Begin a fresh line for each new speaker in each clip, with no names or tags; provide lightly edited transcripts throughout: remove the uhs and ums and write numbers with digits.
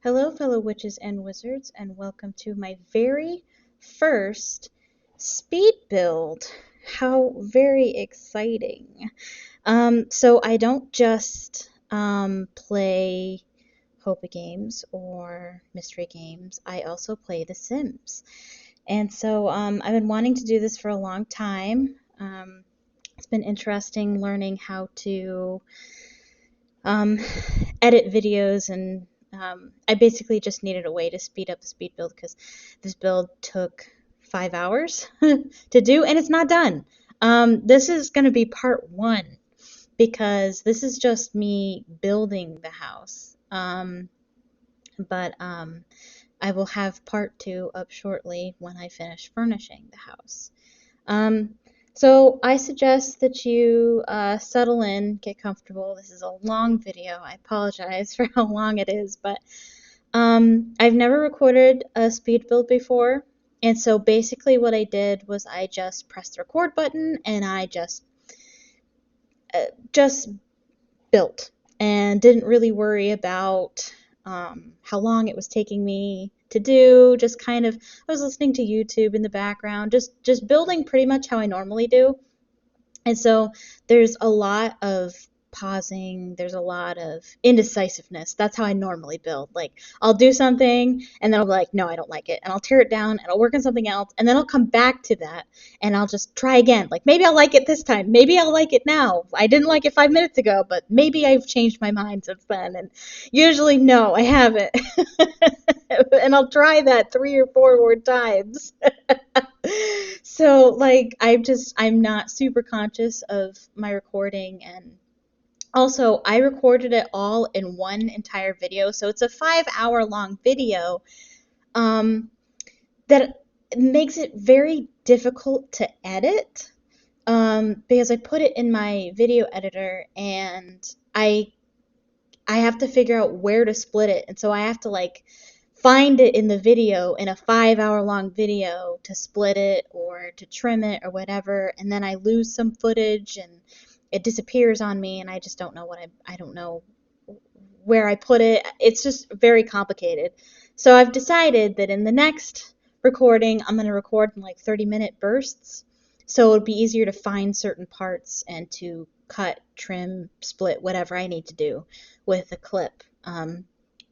Hello, fellow witches and wizards, and welcome to my very first speed build. How very exciting. So I don't just play Hopa games or mystery games, I also play The Sims. And so I've been wanting to do this for a long time. It's been interesting learning how to um, edit videos, and I basically just needed a way to speed up the speed build because this build took 5 hours to do, and it's not done. This is going to be part one because this is just me building the house. But I will have part two up shortly when I finish furnishing the house. Um, so I suggest that you settle in, get comfortable. This is a long video. I apologize for how long it is, but I've never recorded a speed build before. And so basically what I did was I just pressed the record button and I just built and didn't really worry about how long it was taking me to do. Just kind of, I was listening to YouTube in the background, just building pretty much how I normally do. And so there's a lot of pausing, there's a lot of indecisiveness. That's how I normally build. Like, I'll do something and then I'll be like, no, I don't like it. And I'll tear it down and I'll work on something else. And then I'll come back to that and I'll just try again. Like, maybe I'll like it this time. Maybe I'll like it now. I didn't like it 5 minutes ago, but maybe I've changed my mind since then. And usually, no, I haven't. And I'll try that 3 or 4 more times. So like I'm not super conscious of my recording, and also I recorded it all in one entire video, so it's a 5 hour long video that makes it very difficult to edit because I put it in my video editor and I have to figure out where to split it, and so I have to like find it in the video in a 5 hour long video to split it or to trim it or whatever, and then I lose some footage and it disappears on me and I just don't know I don't know where I put it. It's just very complicated. So I've decided that in the next recording I'm going to record in like 30-minute bursts, so it'll be easier to find certain parts and to cut, trim, split, whatever I need to do with a clip.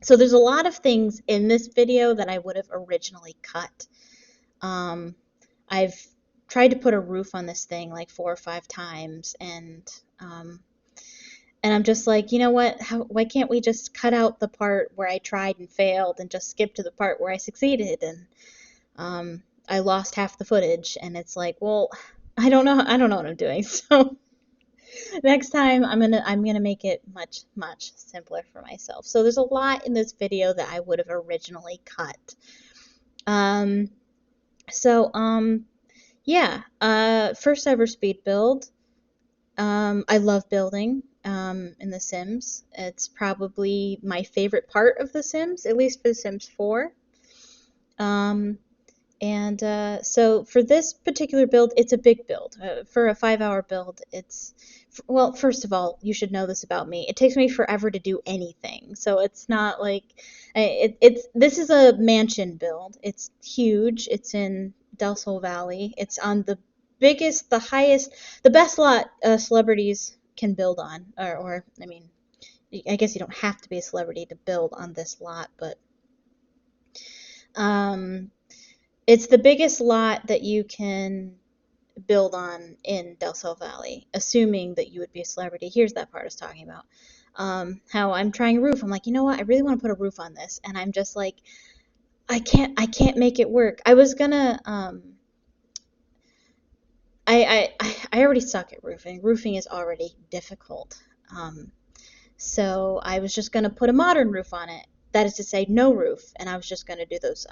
So there's a lot of things in this video that I would have originally cut. I've tried to put a roof on this thing like 4 or 5 times, and I'm just like, you know what? Why can't we just cut out the part where I tried and failed and just skip to the part where I succeeded? And I lost half the footage, and it's like, well, I don't know what I'm doing. So next time I'm gonna make it much simpler for myself. So there's a lot in this video that I would have originally cut. Um, so yeah, first ever speed build. I love building in The Sims. It's probably my favorite part of The Sims, at least for The Sims 4. Um, and so for this particular build, it's a big build. For a 5 hour build, well, first of all, you should know this about me. It takes me forever to do anything. So it's not like, this is a mansion build. It's huge. It's in Del Sol Valley. It's on the biggest, the highest, the best lot celebrities can build on. Or, I mean, I guess you don't have to be a celebrity to build on this lot, but um, it's the biggest lot that you can build on in Del Sol Valley, assuming that you would be a celebrity. Here's that part I was talking about. How I'm trying a roof. I'm like, you know what? I really want to put a roof on this, and I'm just like, I can't make it work. I was gonna, I already suck at roofing. Roofing is already difficult. Um, so I was just gonna put a modern roof on it. That is to say, no roof, and I was just gonna do those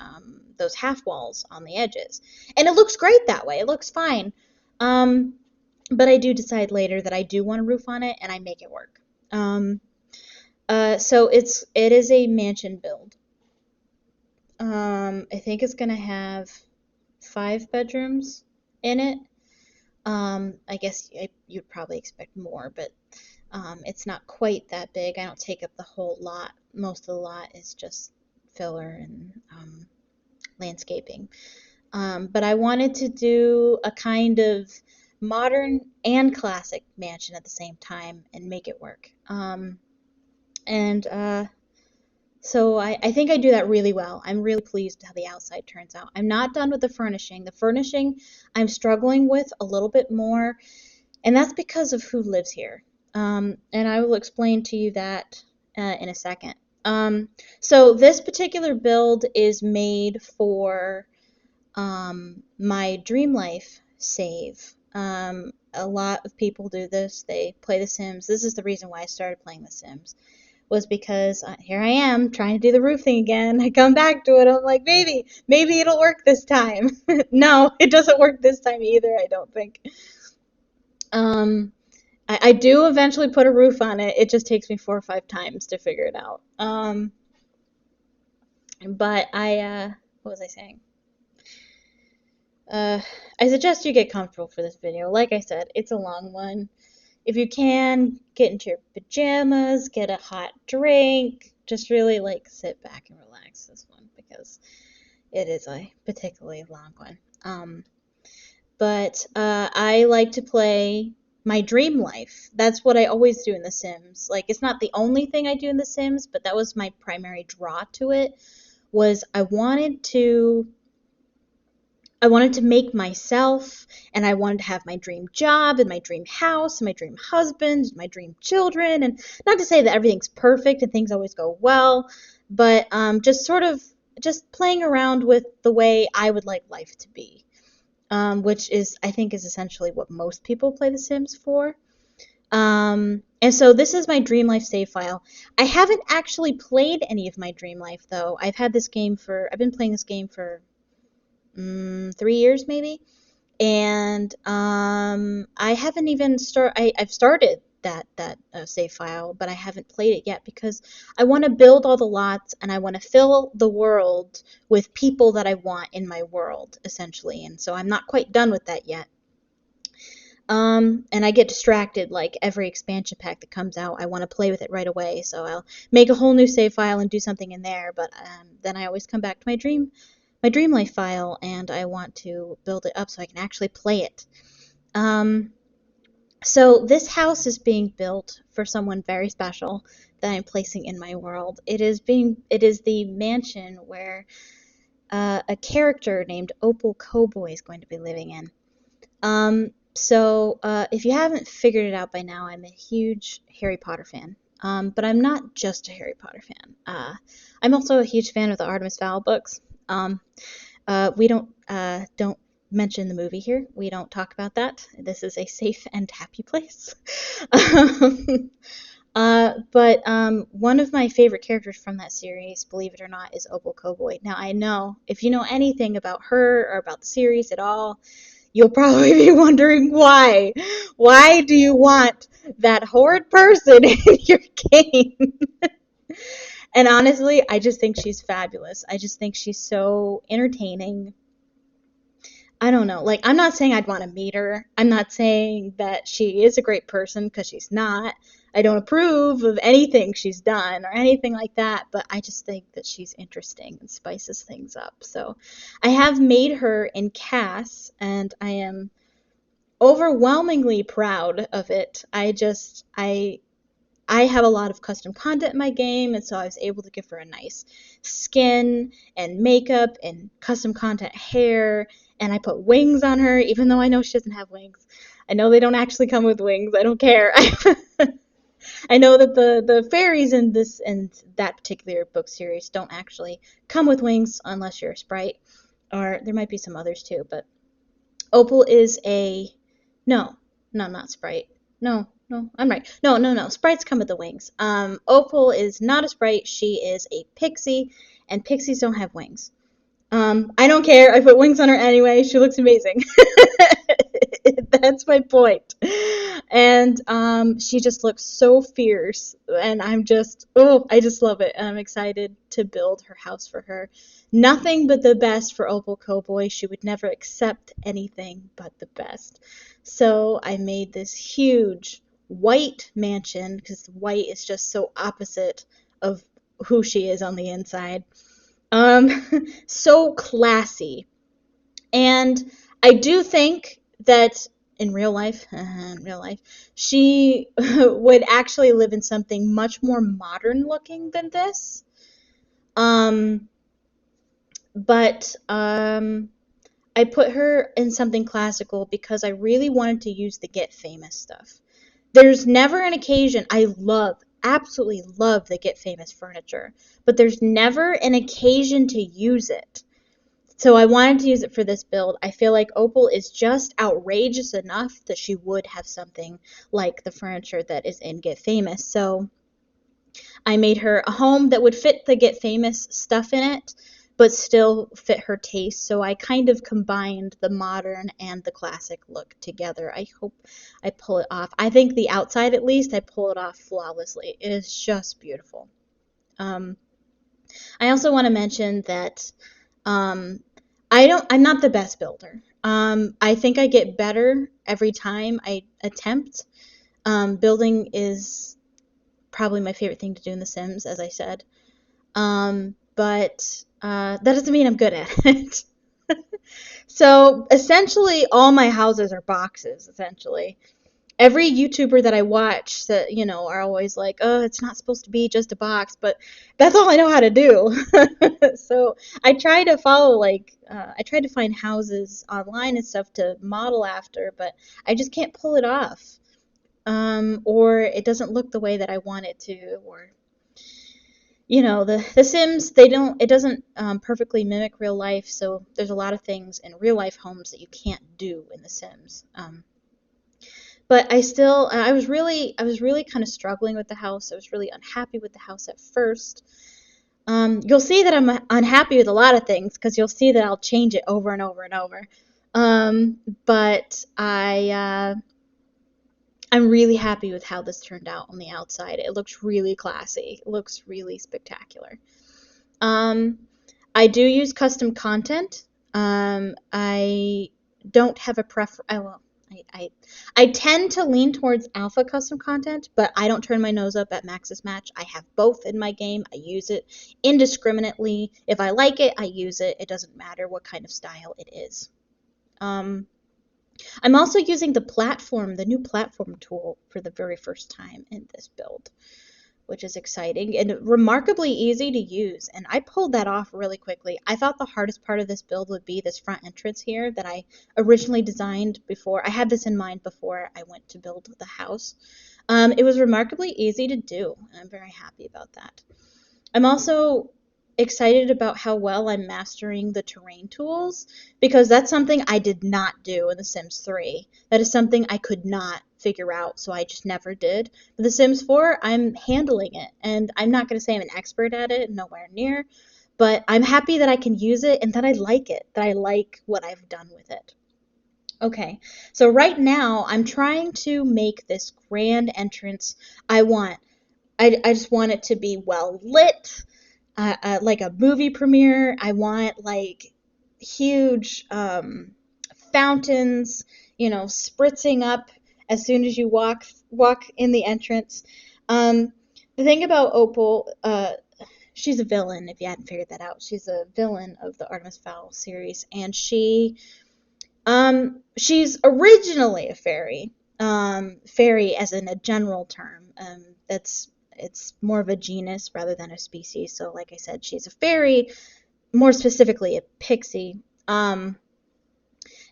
half walls on the edges, and it looks great that way. It looks fine. Um, but I do decide later that I do want a roof on it, and I make it work. So it is a mansion build. I think it's gonna have 5 bedrooms in it. I guess you'd probably expect more, but it's not quite that big. I don't take up the whole lot. Most of the lot is just filler and landscaping. But I wanted to do a kind of modern and classic mansion at the same time and make it work. And So I think I do that really well. I'm really pleased how the outside turns out. I'm not done with the furnishing. The furnishing I'm struggling with a little bit more, and that's because of who lives here. And I will explain to you that in a second. So this particular build is made for my Dream Life save. A lot of people do this. They play The Sims. This is the reason why I started playing The Sims, was because here I am trying to do the roof thing again. I come back to it. I'm like, maybe it'll work this time. No, it doesn't work this time either, I don't think. I do eventually put a roof on it. It just takes me 4 or 5 times to figure it out. But what was I saying? I suggest you get comfortable for this video. Like I said, it's a long one. If you can, get into your pajamas, get a hot drink, just really like sit back and relax this one because it is a particularly long one. But I like to play my dream life. That's what I always do in The Sims. Like, it's not the only thing I do in The Sims, but that was my primary draw to it, was I wanted to make myself, and I wanted to have my dream job and my dream house and my dream husband, my dream children, and not to say that everything's perfect and things always go well, but just sort of just playing around with the way I would like life to be, which is, I think, is essentially what most people play The Sims for. And so this is my Dream Life save file. I haven't actually played any of my Dream Life though. I've been playing this game for 3 years maybe, and I haven't even I've started that save file, but I haven't played it yet because I want to build all the lots and I want to fill the world with people that I want in my world, essentially, and so I'm not quite done with that yet. And I get distracted like every expansion pack that comes out. I want to play with it right away, so I'll make a whole new save file and do something in there, but then I always come back to my Dream Life file, and I want to build it up so I can actually play it. So this house is being built for someone very special that I'm placing in my world. It is the mansion where a character named Opal Cowboy is going to be living in. So if you haven't figured it out by now, I'm a huge Harry Potter fan. But I'm not just a Harry Potter fan. I'm also a huge fan of the Artemis Fowl books. We don't mention the movie here. We don't talk about that. This is a safe and happy place. But one of my favorite characters from that series, believe it or not, is Opal Cowboy. Now, I know if you know anything about her or about the series at all, you'll probably be wondering why. Why do you want that horrid person in your game? And honestly, I just think she's fabulous. I just think she's so entertaining. I don't know. Like, I'm not saying I'd want to meet her. I'm not saying that she is a great person, because she's not. I don't approve of anything she's done or anything like that, but I just think that she's interesting and spices things up. So I have made her in Cass, and I am overwhelmingly proud of it. I have a lot of custom content in my game, and so I was able to give her a nice skin and makeup and custom content hair, and I put wings on her, even though I know she doesn't have wings. I know they don't actually come with wings. I don't care. I know that the fairies in this and that particular book series don't actually come with wings unless you're a sprite, or there might be some others too, but Opal is a no, not Sprite. No, I'm right. No. Sprites come with the wings. Opal is not a Sprite. She is a pixie, and pixies don't have wings. I don't care. I put wings on her anyway. She looks amazing. That's my point. And she just looks so fierce, and I just love it. And I'm excited to build her house for her. Nothing but the best for Opal Cowboy. She would never accept anything but the best. So I made this huge white mansion, because white is just so opposite of who she is on the inside. Um, so classy. And I do think that in real life, she would actually live in something much more modern looking than this. Um, but I put her in something classical because I really wanted to use the Get Famous stuff. There's never an occasion. Absolutely love the Get Famous furniture, but there's never an occasion to use it. So I wanted to use it for this build. I feel like Opal is just outrageous enough that she would have something like the furniture that is in Get Famous. So I made her a home that would fit the Get Famous stuff in it, but still fit her taste. So I kind of combined the modern and the classic look together. I hope I pull it off. I think the outside, at least, I pull it off flawlessly. It is just beautiful. Um, I also want to mention that um, I'm not the best builder. I think I get better every time I attempt. Building is probably my favorite thing to do in The Sims, as I said. But that doesn't mean I'm good at it. So essentially, all my houses are boxes, essentially. Every YouTuber that I watch that, are always like, oh, it's not supposed to be just a box, but that's all I know how to do. So I try to follow, I try to find houses online and stuff to model after, but I just can't pull it off. Or it doesn't look the way that I want it to, or the Sims, it doesn't perfectly mimic real life, so there's a lot of things in real life homes that you can't do in the Sims. But I was really kind of struggling with the house. I was really unhappy with the house at first. You'll see that I'm unhappy with a lot of things because you'll see that I'll change it over and over and over. But I'm really happy with how this turned out on the outside. It looks really classy. It looks really spectacular. Um, I do use custom content. I don't have a prefer. I tend to lean towards alpha custom content, but I don't turn my nose up at Maxis Match. I have both in my game. I use it indiscriminately. If I like it, I use it. It doesn't matter what kind of style it is. Um, I'm also using the new platform tool for the very first time in this build, which is exciting and remarkably easy to use. And I pulled that off really quickly. I thought the hardest part of this build would be this front entrance here that I originally designed before. I had this in mind before I went to build the house. It was remarkably easy to do, and I'm very happy about that. I'm also excited about how well I'm mastering the terrain tools because that's something I did not do in The Sims 3. That is something I could not figure out, so I just never did. But The Sims 4, I'm handling it, and I'm not going to say I'm an expert at it, nowhere near, but I'm happy that I can use it and that I like it, that I like what I've done with it. Okay, so right now I'm trying to make this grand entrance I want. I just want it to be well lit, like a movie premiere. I want like huge fountains, spritzing up as soon as you walk in the entrance. The thing about Opal, she's a villain. If you hadn't figured that out, she's a villain of the Artemis Fowl series, and she's originally a fairy. Fairy as in a general term. It's more of a genus rather than a species. So, like I said, she's a fairy, more specifically a pixie. And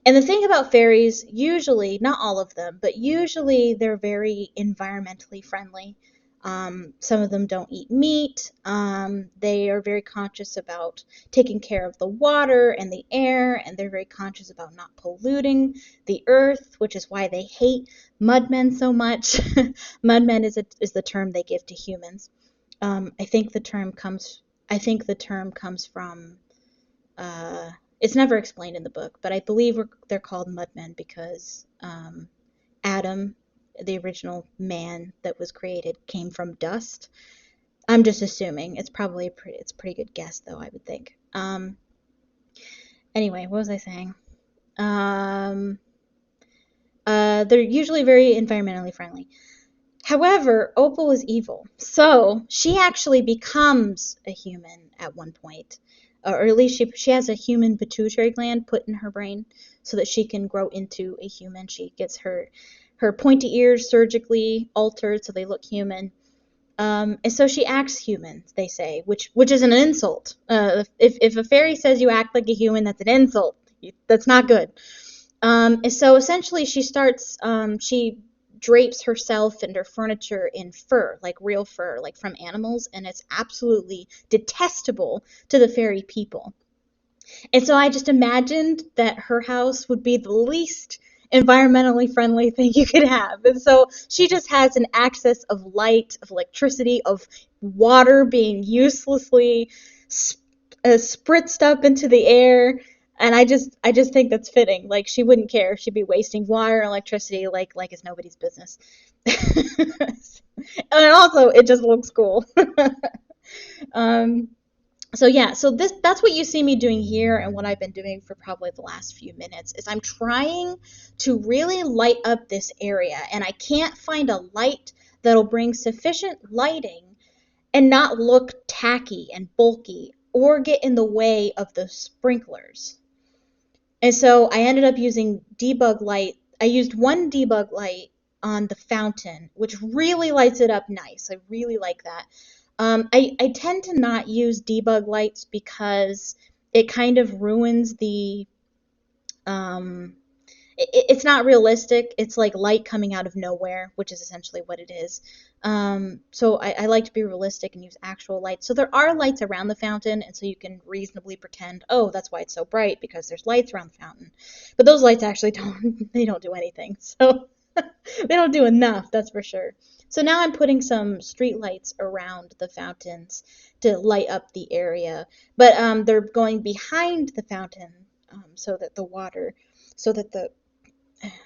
the thing about fairies, usually, not all of them, but usually they're very environmentally friendly. Some of them don't eat meat. They are very conscious about taking care of the water and the air, and they're very conscious about not polluting the earth, which is why they hate mudmen so much. Mudmen is the term they give to humans. I think the term comes. I think the term comes from. It's never explained in the book, but I believe they're called mudmen because Adam, the original man that was created, came from dust. I'm just assuming. It's a pretty good guess though, I would think. Anyway, what was I saying? Um, they're usually very environmentally friendly. However, Opal is evil, so she actually becomes a human at one point. or at least she has a human pituitary gland put in her brain so that she can grow into a human. She gets her pointy ears surgically altered so they look human. And so she acts human, they say, which is an insult. If a fairy says you act like a human, that's an insult. That's not good. And so essentially, she drapes herself and her furniture in fur, like real fur, like from animals, and it's absolutely detestable to the fairy people. And so I just imagined that her house would be the least environmentally friendly thing you could have. And so she just has an excess of light, of electricity, of water being uselessly spritzed up into the air. And I just think that's fitting. Like she wouldn't care. She'd be wasting water and electricity like it's nobody's business. And also it just looks cool. um so yeah, so that's what you see me doing here, and what I've been doing for probably the last few minutes is I'm trying to really light up this area, and I can't find a light that'll bring sufficient lighting and not look tacky and bulky or get in the way of the sprinklers. And so I ended up using debug light. I used one debug light on the fountain, which really lights it up nice. I really like that. I tend to not use debug lights because it kind of ruins the um, it's not realistic. It's like light coming out of nowhere, which is essentially what it is. So I like to be realistic and use actual lights. So there are lights around the fountain, and so you can reasonably pretend, oh, that's why it's so bright, because there's lights around the fountain. But those lights actually don't do anything. So they don't do enough, that's for sure. So now I'm putting some street lights around the fountains to light up the area. But they're going behind the fountain, so that the water, so that the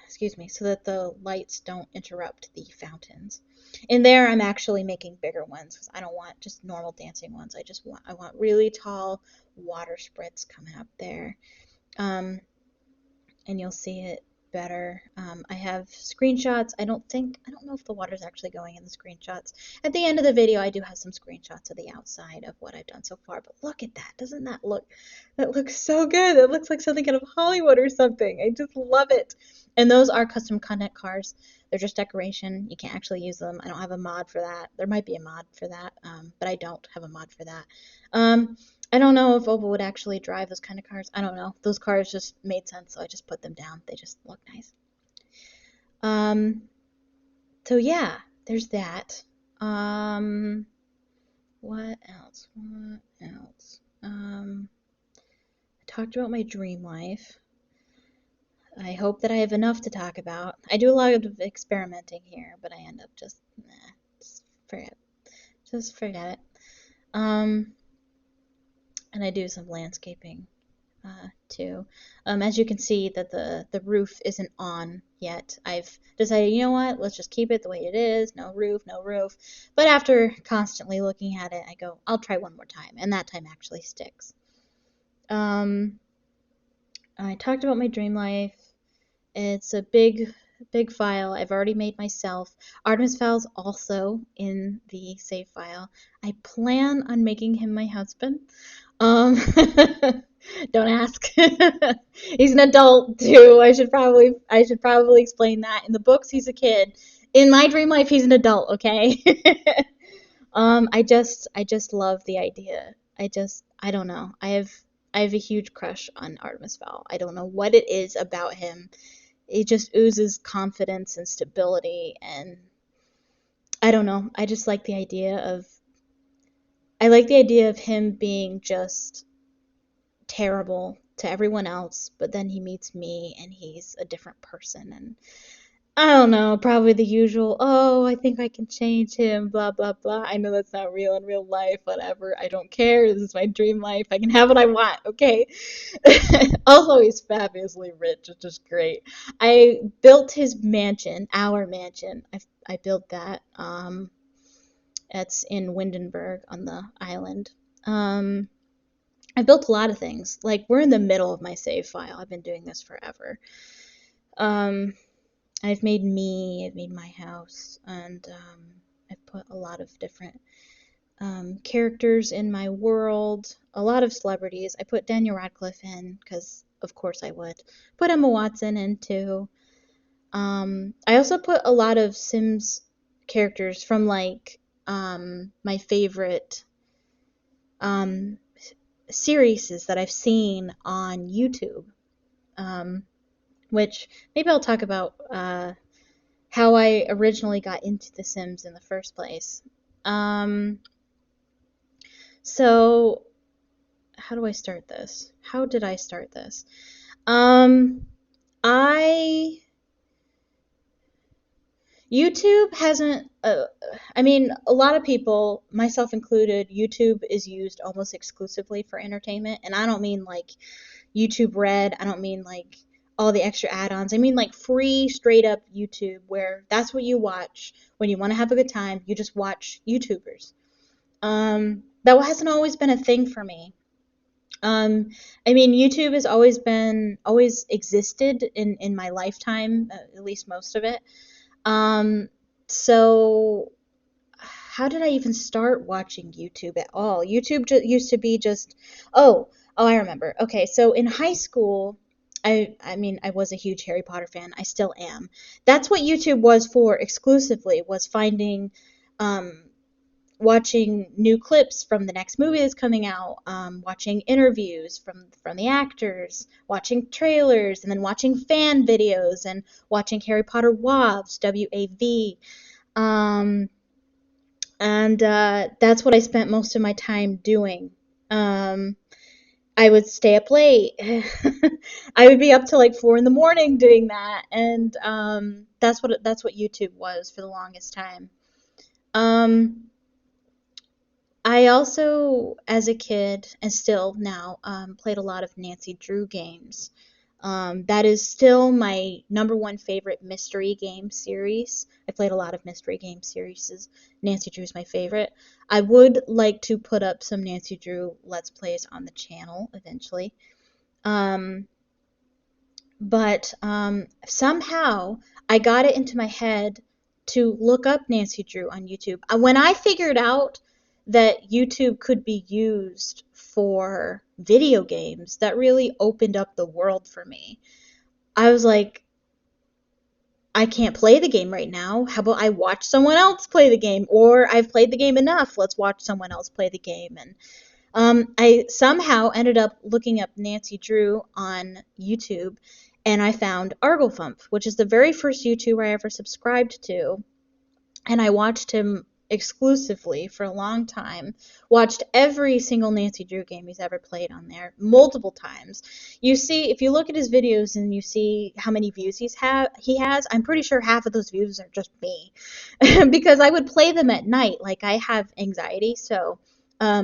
excuse me, so that the lights don't interrupt the fountains. In there, I'm actually making bigger ones because I don't want just normal dancing ones. I want really tall water spritz coming up there. Um, and you'll see it better. I have screenshots. I don't know if the water's actually going in the screenshots. At the end of the video, I do have some screenshots of the outside of what I've done so far, but look at that. Doesn't that looks so good? It looks like something out of Hollywood or something. I just love it. And those are custom content cards. They're just decoration. You can't actually use them. I don't have a mod for that. There might be a mod for that, but I don't have a mod for that. I don't know if Opal would actually drive those kind of cars. I don't know. Those cars just made sense, so I just put them down. They just look nice. Um, so yeah, there's that. What else? What else? I talked about my dream life. I hope that I have enough to talk about. I do a lot of experimenting here, but I end up just forget it. Just forget it. Um, and I do some landscaping too. As you can see that the roof isn't on yet. I've decided, you know what, let's just keep it the way it is. No roof, no roof. But after constantly looking at it, I go, I'll try one more time, and that time actually sticks. I talked about my dream life. It's a big file I've already made myself. Artemis Fowl's also in the save file. I plan on making him my husband. Um, don't ask. He's an adult too. I should probably explain that. In the books, he's a kid. In my dream life, he's an adult. Okay. I just love the idea. I don't know. I have a huge crush on Artemis Fowl. I don't know what it is about him. It just oozes confidence and stability, and I don't know. I like the idea of him being just terrible to everyone else, but then he meets me and he's a different person, and I don't know, probably the usual, oh, I think I can change him, blah blah blah. I know that's not real in real life, whatever. I don't care. This is my dream life. I can have what I want, okay? Also, he's fabulously rich, which is great. I built his mansion, our mansion. I built that. It's in Windenburg on the island. Um, I built a lot of things. Like, we're in the middle of my save file. I've been doing this forever. Um, I've made my house, and I've put a lot of different characters in my world, a lot of celebrities. I put Daniel Radcliffe in because, of course, I would. Put Emma Watson in too. I also put a lot of Sims characters from like my favorite um, series that I've seen on YouTube, um, which maybe I'll talk about how I originally got into The Sims in the first place. Um, so, how do I start this? How did I start this? Um, I YouTube hasn't. I mean, a lot of people, myself included, YouTube is used almost exclusively for entertainment, and I don't mean like YouTube Red. I don't mean like all the extra add-ons. I mean like free, straight up YouTube, where that's what you watch when you want to have a good time. You just watch YouTubers. That hasn't always been a thing for me. Um, I mean, YouTube has always existed in my lifetime, at least most of it. Um, so how did I even start watching YouTube at all? YouTube used to be just, oh, oh, I remember. Okay, so in high school, I mean, I was a huge Harry Potter fan. I still am. That's what YouTube was for exclusively, was finding, um, watching new clips from the next movie that's coming out, watching interviews from the actors, watching trailers, and then watching fan videos and watching Harry Potter WAVs, WAV. Um, and that's what I spent most of my time doing. Um, I would stay up late. I would be up till like 4 in the morning doing that, and that's what YouTube was for the longest time. Um, I also, as a kid, and still now, played a lot of Nancy Drew games. That is still my number one favorite mystery game series. I played a lot of mystery game series. Nancy Drew is my favorite. I would like to put up some Nancy Drew Let's Plays on the channel eventually. Um, but somehow I got it into my head to look up Nancy Drew on YouTube. When I figured out that YouTube could be used for video games, that really opened up the world for me. I was like, I can't play the game right now. How about I watch someone else play the game? Or I've played the game enough. Let's watch someone else play the game. And I somehow ended up looking up Nancy Drew on YouTube, and I found Arglethump, which is the very first YouTuber I ever subscribed to, and I watched him exclusively for a long time. Watched every single Nancy Drew game he's ever played on there multiple times. You see, if you look at his videos and you see how many views he has, I'm pretty sure half of those views are just me, because I would play them at night. Like I have anxiety, so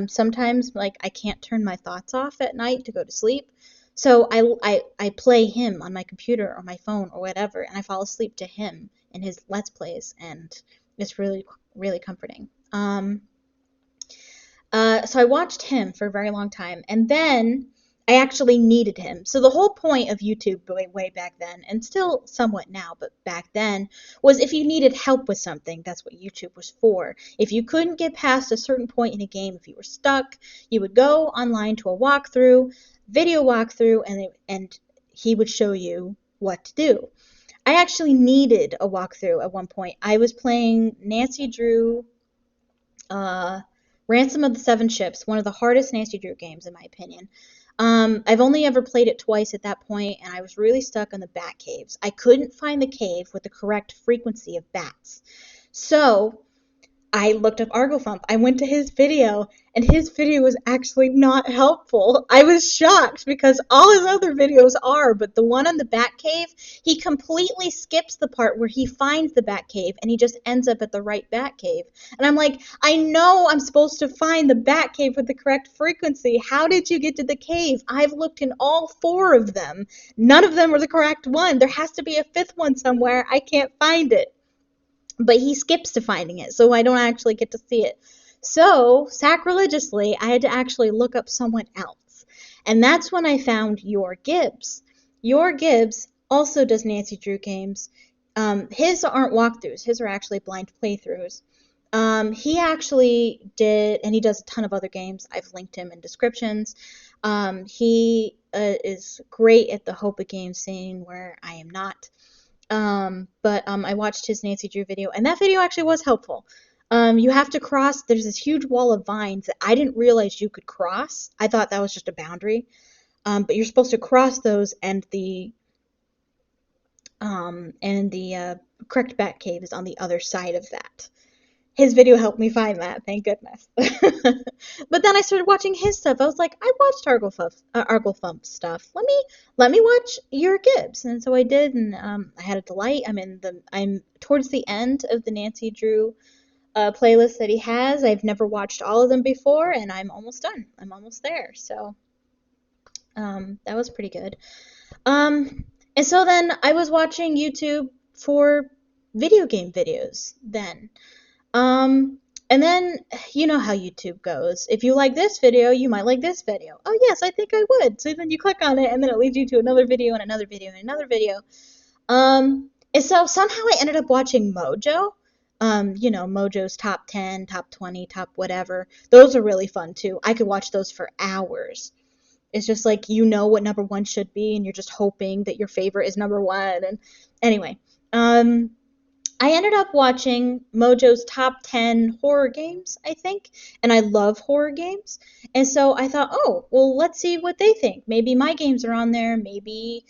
sometimes like I can't turn my thoughts off at night to go to sleep. So I play him on my computer or my phone or whatever, and I fall asleep to him in his Let's Plays, and it's really, really comforting. So I watched him for a very long time, and then I actually needed him. So the whole point of YouTube way back then, and still somewhat now, but back then, was if you needed help with something, that's what YouTube was for. If you couldn't get past a certain point in a game, if you were stuck, you would go online to a walkthrough, video walkthrough, and he would show you what to do. I actually needed a walkthrough at one point. I was playing Nancy Drew, uh, Ransom of the Seven Ships, one of the hardest Nancy Drew games in my opinion. I've only ever played it twice at that point, and I was really stuck on the bat caves. I couldn't find the cave with the correct frequency of bats. So I looked up Arglethump. I went to his video, and his video was actually not helpful. I was shocked because all his other videos are, but the one on the Batcave, he completely skips the part where he finds the Batcave, and he just ends up at the right Batcave. And I'm like, I know I'm supposed to find the Batcave with the correct frequency. How did you get to the cave? I've looked in all four of them. None of them are the correct one. There has to be a fifth one somewhere. I can't find it. But he skips to finding it, so I don't actually get to see it. So, sacrilegiously, I had to actually look up someone else. And that's when I found Your Gibbs. Your Gibbs also does Nancy Drew games. His aren't walkthroughs, his are actually blind playthroughs. He actually did, and he does a ton of other games. I've linked him in descriptions. He is great at the Hopa game scene where I am not. But I watched his Nancy Drew video, and that video actually was helpful. You have to cross, there's this huge wall of vines that I didn't realize you could cross. I thought that was just a boundary. But you're supposed to cross those, and the correct bat cave is on the other side of that. His video helped me find that, thank goodness. But then I started watching his stuff. I was like, I watched Arglefump stuff. Let me watch your Gibbs, and so I did, and I had a delight. I'm towards the end of the Nancy Drew playlist that he has. I've never watched all of them before, and I'm almost done. I'm almost there. So that was pretty good. And so then I was watching YouTube for video game videos then. And then you know how YouTube goes. If you like this video, you might like this video. Oh yes, I think I would. So then you click on it, and then it leads you to another video and another video and another video. And so somehow I ended up watching Mojo. Mojo's top 10, top 20, top whatever. Those are really fun too. I could watch those for hours. It's just like you know what number one should be, and you're just hoping that your favorite is number one. And anyway, I ended up watching Mojo's top 10 horror games, I think, and I love horror games. And so I thought, oh, well, let's see what they think. Maybe my games are on there. Maybe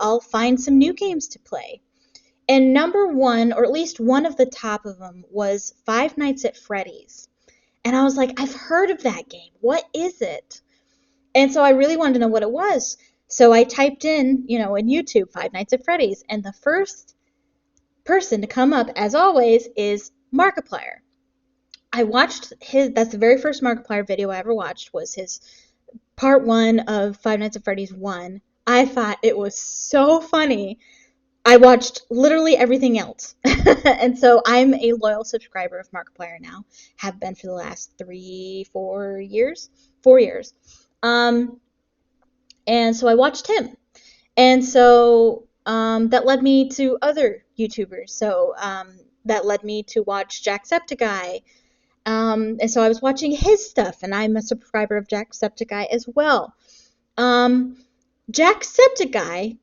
I'll find some new games to play. And number one, or at least one of the top of them, was Five Nights at Freddy's. And I was like, I've heard of that game. What is it? And so I really wanted to know what it was. So I typed in YouTube, Five Nights at Freddy's, and the first person to come up, as always, is Markiplier. I watched that's the very first Markiplier video I ever watched, was his part 1 of Five Nights at Freddy's 1. I thought it was so funny. I watched literally everything else. And so I'm a loyal subscriber of Markiplier now. Have been for the last 4 years. 4 years. And so I watched him. And so that led me to other YouTubers. So that led me to watch Jacksepticeye. And so I was watching his stuff, and I'm a subscriber of Jacksepticeye as well. Jacksepticeye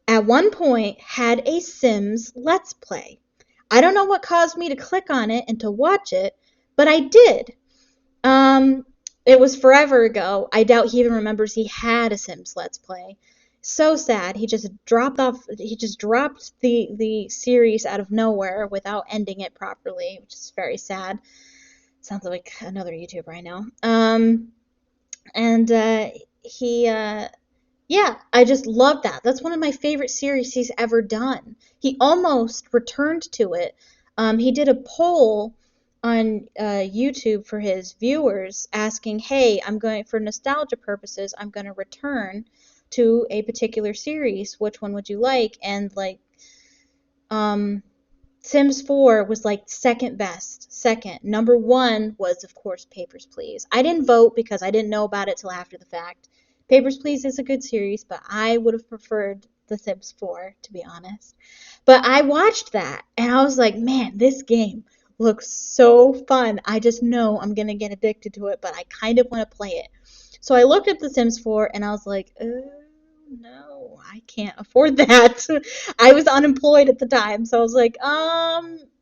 at one point had a Sims Let's Play. I don't know what caused me to click on it and to watch it, but I did. It was forever ago. I doubt he even remembers he had a Sims Let's Play. So sad. He just dropped the series out of nowhere without ending it properly, which is very sad. Sounds like another YouTuber I know. I just love that. That's one of my favorite series he's ever done. He almost returned to it. He did a poll on YouTube for his viewers asking, hey, for nostalgia purposes, I'm going to return to a particular series. Which one would you like? And Sims 4 was second best. Second. Number one was, of course, Papers, Please. I didn't vote because I didn't know about it till after the fact. Papers, Please is a good series, but I would have preferred The Sims 4, to be honest. But I watched that, and I was like, man, this game looks so fun. I just know I'm going to get addicted to it, but I kind of want to play it. So I looked at The Sims 4, and I was like, oh, no, I can't afford that. I was unemployed at the time, so I was like,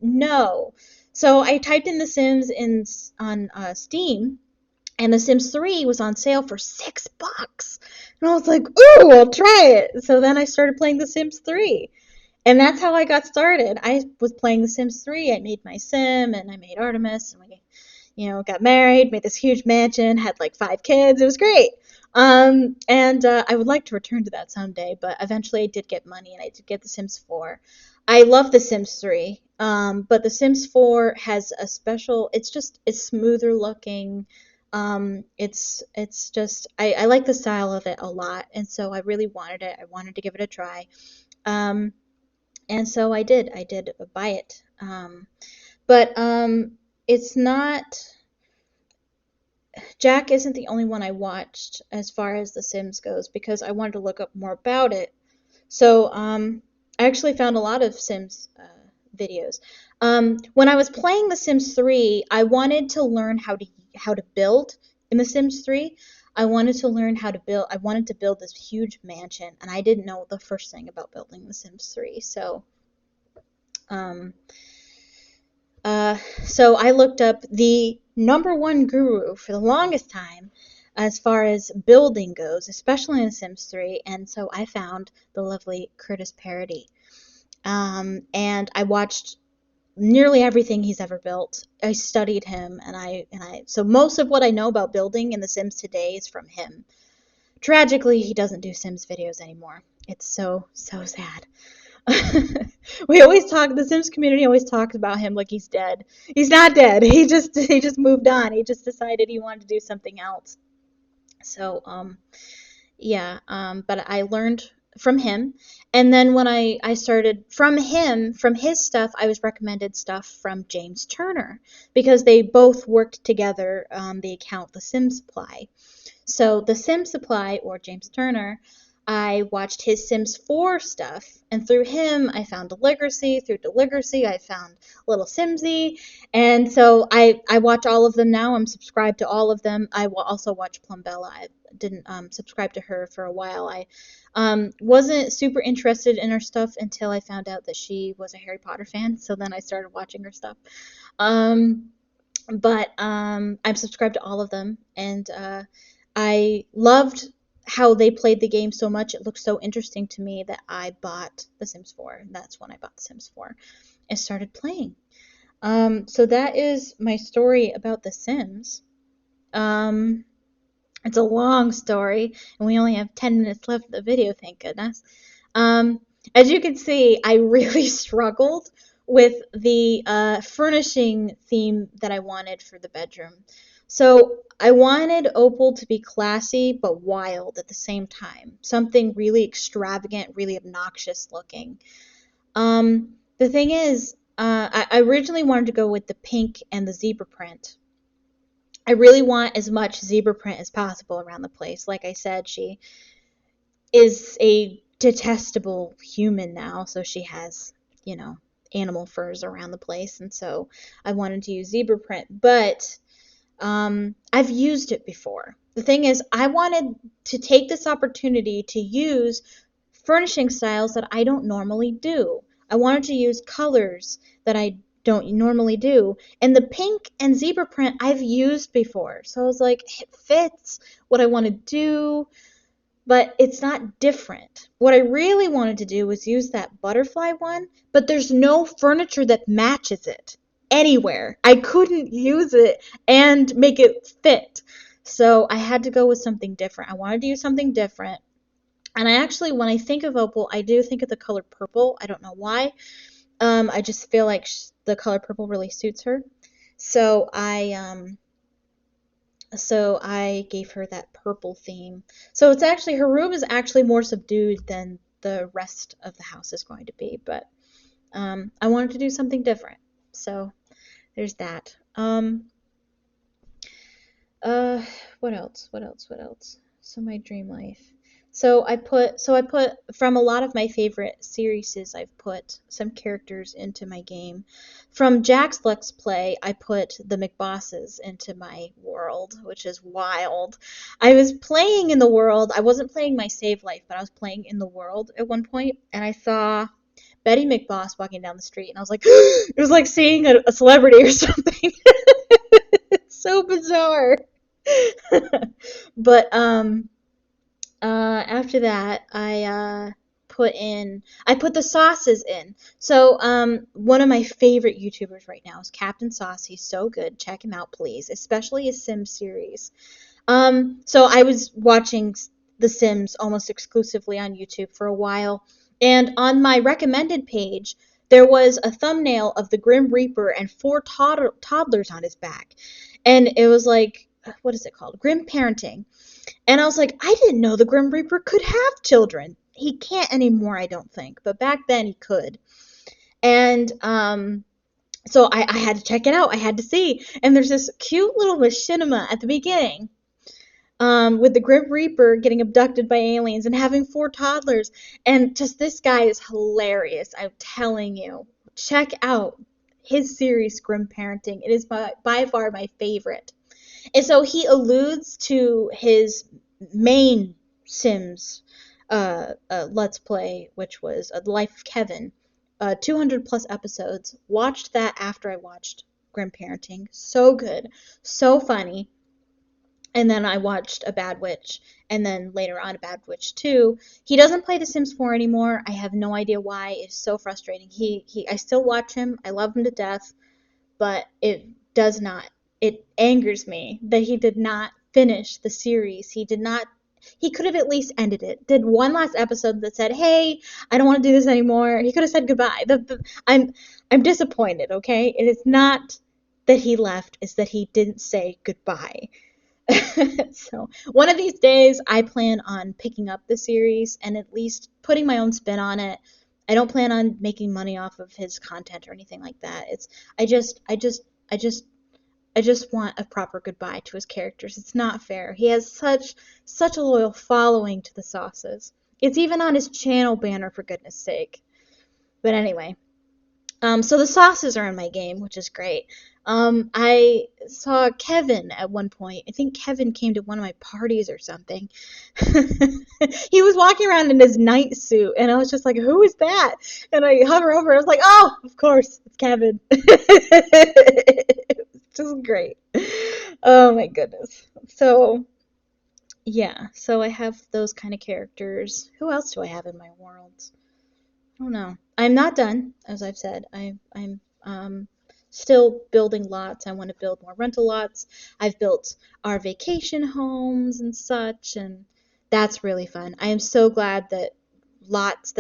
no. So I typed in The Sims on Steam, and The Sims 3 was on sale for $6. And I was like, ooh, I'll try it. So then I started playing The Sims 3. And that's how I got started. I was playing The Sims 3. I made my sim, and I made Artemis, and we, got married, made this huge mansion, had 5 kids. It was great. I would like to return to that someday, but eventually I did get money, and I did get The Sims 4. I love The Sims 3, but The Sims 4 has a special. It's smoother looking. It's just I like the style of it a lot, and so I really wanted it. I wanted to give it a try. And so I did buy it. But it's not. Jack isn't the only one I watched as far as The Sims goes, because I wanted to look up more about it. So I actually found a lot of Sims videos. When I was playing The Sims 3, I wanted to learn how to build in The Sims 3. I wanted to learn how to build. I wanted to build this huge mansion, and I didn't know the first thing about building The Sims 3. Um, so I looked up the number one guru for the longest time as far as building goes, especially in Sims 3, and so I found the lovely Curtis Parody. And I watched nearly everything he's ever built. I studied him, so most of what I know about building in The Sims today is from him. Tragically, he doesn't do Sims videos anymore. It's so sad. The Sims community always talks about him like he's dead. He's not dead. He just moved on. He just decided he wanted to do something else. So, yeah, but I learned from him. And then when I started from his stuff, I was recommended stuff from James Turner because they both worked together on the account The Sim Supply. So The Sim Supply, or James Turner, I watched his Sims 4 stuff, and through him I found Deligracy. Through Deligracy I found Little Simsy, and so I watch all of them now. I'm subscribed to all of them. I will also watch Plumbella. I didn't subscribe to her for a while. I wasn't super interested in her stuff until I found out that she was a Harry Potter fan, so then I started watching her stuff. But I'm subscribed to all of them, and I loved how they played the game so much. It looked so interesting to me that I bought The Sims 4. And that's when I bought The Sims 4 and started playing. So that is my story about The Sims. It's a long story, and we only have 10 minutes left of the video, thank goodness. As you can see, I really struggled with the furnishing theme that I wanted for the bedroom. So I wanted Opal to be classy but wild at the same time. Something really extravagant, really obnoxious looking. The thing is, I originally wanted to go with the pink and the zebra print. I really want as much zebra print as possible around the place. Like I said, she is a detestable human now, so she has, animal furs around the place, and so I wanted to use zebra print, but I've used it before. The thing is, I wanted to take this opportunity to use furnishing styles that I don't normally do. I wanted to use colors that I don't normally do. And the pink and zebra print I've used before. So I was like, it fits what I want to do, but it's not different. What I really wanted to do was use that butterfly one, but there's no furniture that matches it anywhere. I couldn't use it and make it fit. So I had to go with something different. I wanted to use something different. And I actually, when I think of Opal, I do think of the color purple. I don't know why. I just feel like the color purple really suits her. So I gave her that purple theme. So it's actually, her room is actually more subdued than the rest of the house is going to be. But I wanted to do something different. So there's that. What else? So my dream life. So I put from a lot of my favorite series, I've put some characters into my game. From Jack's Let's Play, I put the McBosses into my world, which is wild. I was playing in the world. I wasn't playing my save life, but I was playing in the world at one point, and I saw Betty McBoss walking down the street, and I was like, it was like seeing a celebrity or something. It's so bizarre. But after that, I put the sauces in. So one of my favorite YouTubers right now is Captain Sauce. He's so good. Check him out, please, especially his Sims series. So I was watching The Sims almost exclusively on YouTube for a while, and on my recommended page, there was a thumbnail of the Grim Reaper and 4 toddlers on his back, and it was like, what is it called? Grim Parenting. And I was like, I didn't know the Grim Reaper could have children. He can't anymore, I don't think, but back then he could. And so I had to check it out. I had to see. And there's this cute little machinima at the beginning, with the Grim Reaper getting abducted by aliens and having 4 toddlers. And just this guy is hilarious. I'm telling you. check out his series Grim Parenting. It is by far my favorite. And so he alludes to his main Sims Let's Play, which was The Life of Kevin, 200 plus episodes. Watched that after I watched Grim Parenting. So good, so funny. And then I watched A Bad Witch, and then later on A Bad Witch 2. He doesn't play The Sims 4 anymore. I have no idea why. It's so frustrating. I still watch him. I love him to death, but it angers me that he did not finish the series. He could have at least ended it. Did one last episode that said, "Hey, I don't want to do this anymore." He could have said goodbye. I'm disappointed, okay? It is not that he left, it's that he didn't say goodbye. So one of these days I plan on picking up the series and at least putting my own spin on it. I don't plan on making money off of his content or anything like that. I just I just I just I just want a proper goodbye to his characters. It's not fair. He has such a loyal following to the sauces. It's even on his channel banner, for goodness sake. But anyway, so the sauces are in my game, which is great. I saw Kevin at one point. I think Kevin came to one of my parties or something. He was walking around in his night suit, and I was just like, "Who is that?" And I hover over. I was like, "Oh, of course, it's Kevin." It's just great. Oh my goodness. So yeah, so I have those kind of characters. Who else do I have in my worlds? I don't know. I'm not done, as I've said. I'm still building lots. I want to build more rental lots. I've built our vacation homes and such, and that's really fun. I am so glad that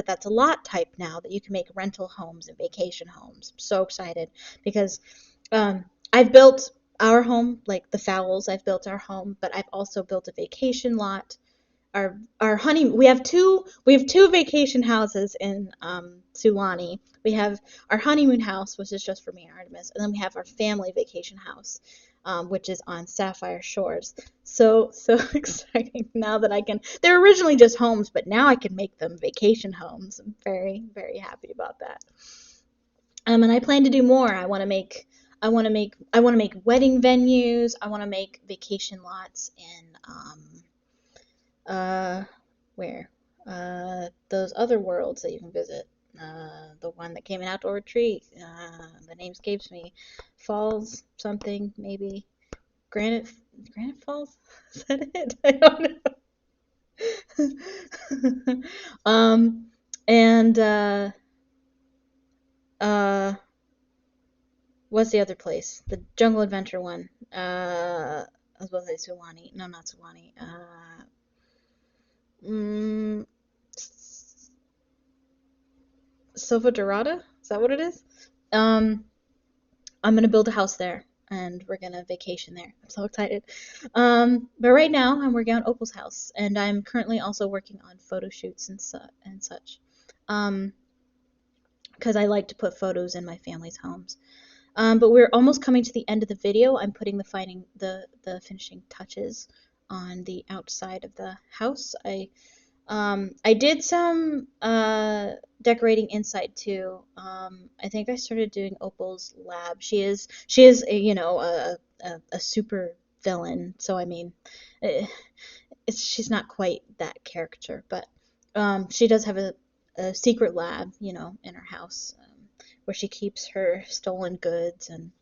that's a lot type now, that you can make rental homes and vacation homes. I'm so excited because I've built our home, like the Fowls. I've built our home, but I've also built a vacation lot. Our honey we have two vacation houses in Sulani. We have our honeymoon house, which is just for me and Artemis, and then we have our family vacation house, which is on Sapphire Shores. So exciting now that I can. They're originally just homes, but now I can make them vacation homes. I'm very, very happy about that. And I plan to do more. I want to make wedding venues. I want to make vacation lots in uh where those other worlds that you can visit. The one that came in Outdoor Retreat. The name escapes me. Falls something maybe. Granite Granite Falls. Is that it? I don't know. And uh what's the other place? The Jungle Adventure one. I was about to say Sulani. No, not Sulani. Mm, Silva Dorada? Is that what it is? Um, I'm gonna build a house there, and we're gonna vacation there. I'm so excited. But right now, I'm working on Opal's house, and I'm currently also working on photo shoots and such. Um, because I like to put photos in my family's homes. But we're almost coming to the end of the video. I'm putting the finishing touches on the outside of the house. I did some decorating inside too. I think I started doing Opal's lab. She is a super villain. So I mean, eh, she's not quite that character, but she does have a secret lab, in her house, where she keeps her stolen goods and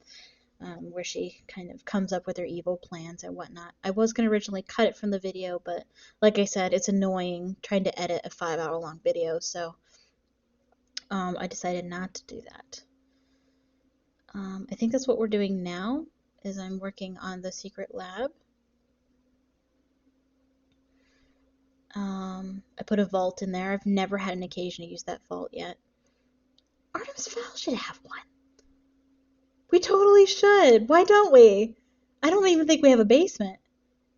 where she kind of comes up with her evil plans and whatnot. I was going to originally cut it from the video, but like I said, it's annoying trying to edit a 5-hour long video, so I decided not to do that. I think that's what we're doing now, is I'm working on the secret lab. I put a vault in there. I've never had an occasion to use that vault yet. Artemis Fowl should have one. We totally should. Why don't we? I don't even think we have a basement.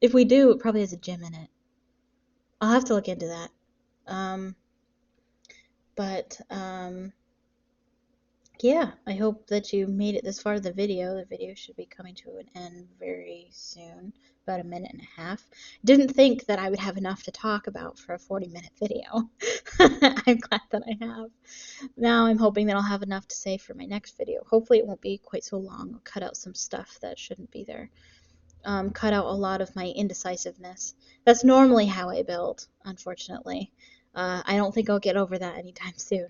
If we do, it probably has a gym in it. I'll have to look into that. But yeah, I hope that you made it this far in the video. The video should be coming to an end very soon. about a minute and a half. Didn't think that I would have enough to talk about for a 40-minute video. I'm glad that I have. Now I'm hoping that I'll have enough to say for my next video. Hopefully it won't be quite so long. I'll cut out some stuff that shouldn't be there. Cut out a lot of my indecisiveness. That's normally how I build, unfortunately. I don't think I'll get over that anytime soon.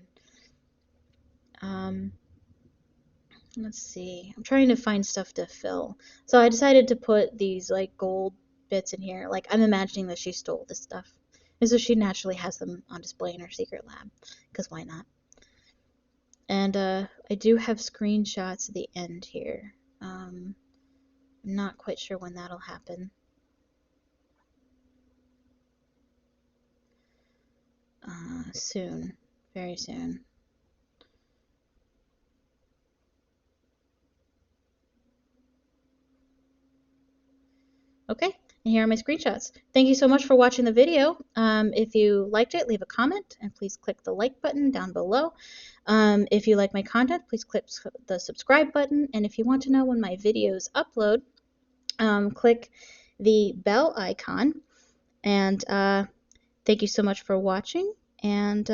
Let's see. I'm trying to find stuff to fill. So I decided to put these like gold bits in here. Like I'm imagining that she stole this stuff. And so she naturally has them on display in her secret lab. Because why not? And I do have screenshots at the end here. I'm not quite sure when that'll happen. Soon. Very soon. Okay, and here are my screenshots. Thank you so much for watching the video. If you liked it, leave a comment, and please click the like button down below. If you like my content, please click the subscribe button, and if you want to know when my videos upload, click the bell icon. And thank you so much for watching, and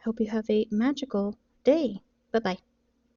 hope you have a magical day. Bye-bye.